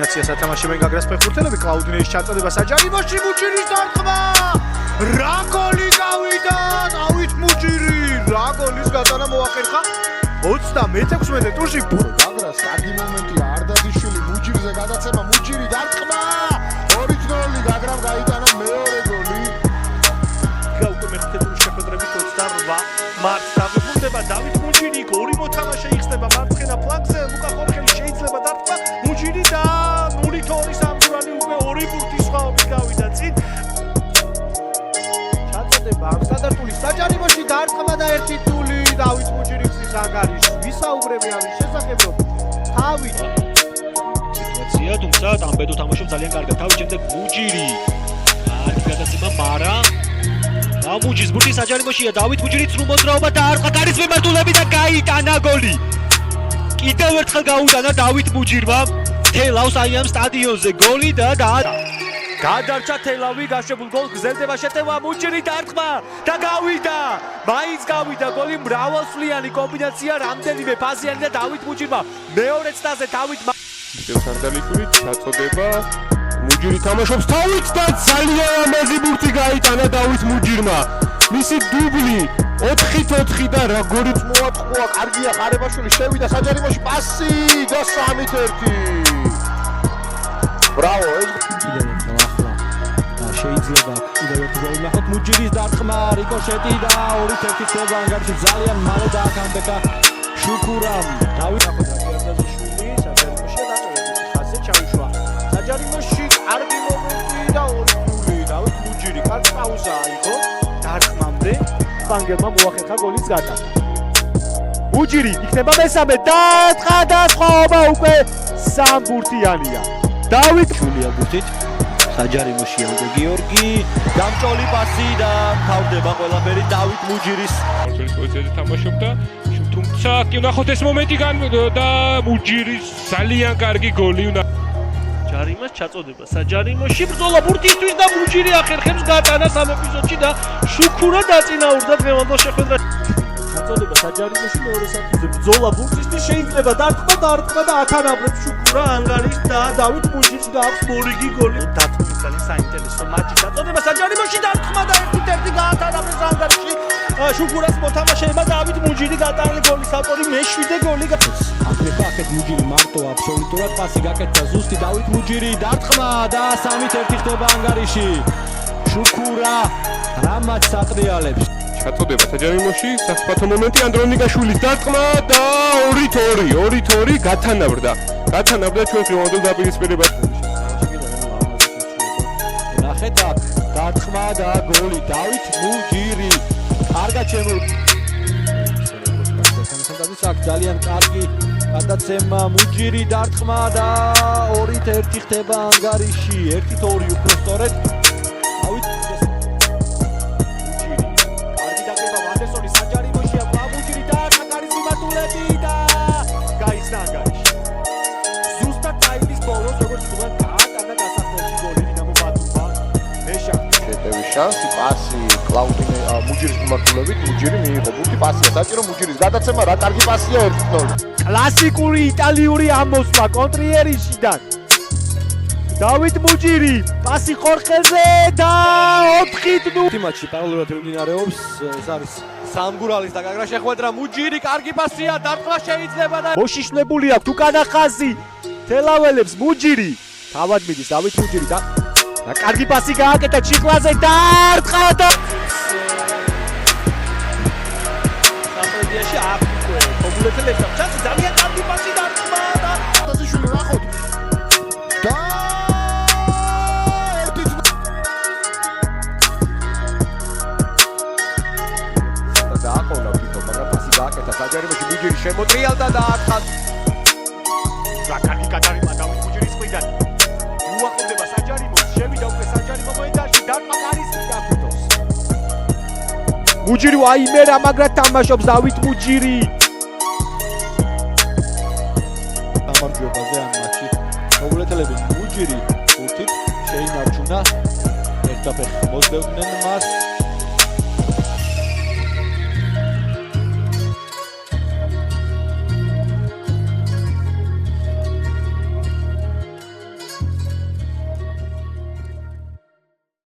კომბინაციას ათამაშებენ გაგრას ფეხბურთელები. კლაუდინეის ჩაწოდება საჯარიმოში, მუჯირის დარტყმა. რა გოლი გავიდა! დავით მუჯირი, რა გოლის გატანა მოახერხა 36-მე ტურში. გაგრას კარგი მომენტია, არდაძიშვილი მუჯირზე გადაცემა, მუჯირი დარტყმა. 2-0 გაგრამ გაიტანა მეორე გოლი. უკვე მეხუთე ტურის შეხვედრებით 28 მარტს დაბრუნდება დავით მუჯირი, ორი მოთამაშე იხსნება მარცხენა ფლანგზე, ლუკა ხორხელი შეიძლება დარტყმა, მუჯირი და 0-2 სამგურალი უკვე ორი ბურთის სხვაობით გავიდა წინ. ჩაწოდება ამ სტანდარტული საჯარიმოში დარტყმა და 1-0 დავით მუჯირის ანგარიში. ვისაუბრები ამის შესახებ, რომ თავით სიტუაცია, თუმცა ამბედო თამაშობს ძალიან კარგად. თავით შემდეგ მუჯირი. კარგი გადაცემა, მარა ამუჯის ბურთი საჯარიმოშია, დავით მუჯირი ცრუ მოძრაობა და არყა გარის მიმართულები და გაიტანა გოლი. კიდევ ერთხელ გაუტანა დავით მუჯირმა თელავს აი ამ სტადიონზე გოლი და გადარჩა თელავი, გაშებულ გოლს გრძელდება შეტევა, მუჯირი დარტყმა და გავიდა. მაინც გავიდა გოლი, მრავალსვლიანი კომბინაცია, რამდენიმე ფაზიანი და დავით მუჯირმა მეორე წრეზე დავით სანდალიშვილი ჩაწოდება, მუჯირი თამაშობს თავით და ძალიან ამაზი ბურთი გაიტანა დავით მუჯირმა. მისი დუბლი 4-4 და როგორიც მოატყუა, კარგია ხარებაშვილი, შევიდა საჯარიმოში, პასი და 3-1. ბრავო, შეიძლება კიდევ ერთი გოლი ნახოთ, მუჯირის დარტყმა, რიკოშეტი და 2-1 ხდება ანგარიში. ძალიან მალე დააკამბეკა შუქურამ. დავით არდაძიშვილი საჯარიმოში დაწოვებითი ხაზზე ჩაუშვა. საჯარიმოში კარგი მომენტი და 2-0 დავით მუჯირი. კარგი პაუზაა იყო დარტყმამდე. ფანგელმა მოახერხა გოლის გატანა. მუჯირი იქნება მესამე დარტყმა და სხვაობა უკვე სამბურთიანია. დავით ჯულია ბურთით საჯარიმოშია უკვე გიორგი, გამჭოლი პასი და თავდება ყველაფერი დავით მუჯირის. მარცხენა პოზიციაზე თამაშობდა, თუმცა კი ვნახოთ ეს მომენტი და მუჯირის ძალიან კარგი გოლი. ჯარიმას ჩაწოდება საჯარიმოში, ბრძოლა ბურთისთვის და მუჯირი ახერხებს გატანას ამ ეპიზოდში და შუქურა დაწინაურდა დღევანდელ შეხვედრაში. ჩაწოდება საჯარიმოში მეორე საფუძე, ბრძოლა ბურთისთვის, შეიძლება დარტყმა და ათანაბრებს შუქურა ანგარიშს და დავით მუჯირს გააქვს მორიგი გოლი. დათმის ძალიან საინტერესო მატჩი. ჩაწოდება საჯარიმოში, დარტყმა და 1-1 გაათანაბრებს ანგარიშში. შუქურას მოთამაშეება დავით მუჯირი გატანილი გოლის ავტორი მე-7 გოლი. აკეთება აქეთ მუჯირი მარტო აბსოლუტურად პასი გაკეთდა ზუსტი დავით მუჯირი დარტყმა და 3-1 ხდება ანგარიში. შუქურა რამაც სატრიალებს. ჩაწოდება საჯარიმოში, საფრთხო მომენტი ანდრონიკაშვილის დარტყმა და 2-2 გათანაბრდა ჩვენ ხილვანდელ დაპირისპირებას. ნახეთ აქ დარტყმა და გოლი დავით მუჯირი. კარგად ძალიან კარგი გადაცემა, მუჯირი დარტყმა და 2-1 ხდება ანგარიში. 1-2 უფრო სწორედ დავით მუჯირი. კარგი დაგება ვანდერსონი საჯარიმოშია, მუჯირი და გარის მიმართულები და გაიცნა ანგარიში. ზუსტად ტაიმის ბოლოს როგორც თქვენ გაატანა გასახდელში გოლი დინამო ბათუმმა. მეშახტი შეტევის შანსი, პასი კლაუდინე მუჯირის მიმართულებით, მუჯირი მიიღო ბურთი, პასია საჭირო, მუჯირის გადაცემა, რა კარგი პასია 1-0. კლასიკური იტალიური ამოსვლა კონტრიერიშიდან. დავით მუჯირი, პასი ხორხელზე და 4-0. მატჩი პარალელურად მიმდინარეობს, ეს არის სამგურალის და გაგრას შეხვედრა. მუჯირი, კარგი პასია, დარტყმა შეიძლება და მოშიშვლებული აქვს უკანა ხაზი. თელაველებს მუჯირი. თავად მიდის დავით მუჯირი და კარგი პასი გააკეთა ჩიხლაზე და დარტყმა და სამედიაში აფიქო პოპულარელებს ჩანს ძალიან კარგი პასი დარტყმა და დაზიშვილი ნახოთ. და დააყოლა ვიდეო, მაგრამ პასი გააკეთა საჯარიმოში, მუჯირი შემოტრიალდა და ათას. რა კარგი გადარიმა დავით მუჯირის მხრიდან. უახლოვდება საჯარიმოს, შევიდა უკვე საჯარიმო მოედანში, დარტყმა გარის გაფრთხილს. მუჯირი აიმერა, მაგრამ თამაშობს დავით მუჯირი. გამარჯვებაზე ამ მატჩში მოულეთელები მუჯირი ბურთით შეინარჩუნა ერთაფერხ მოძებდნენ მას.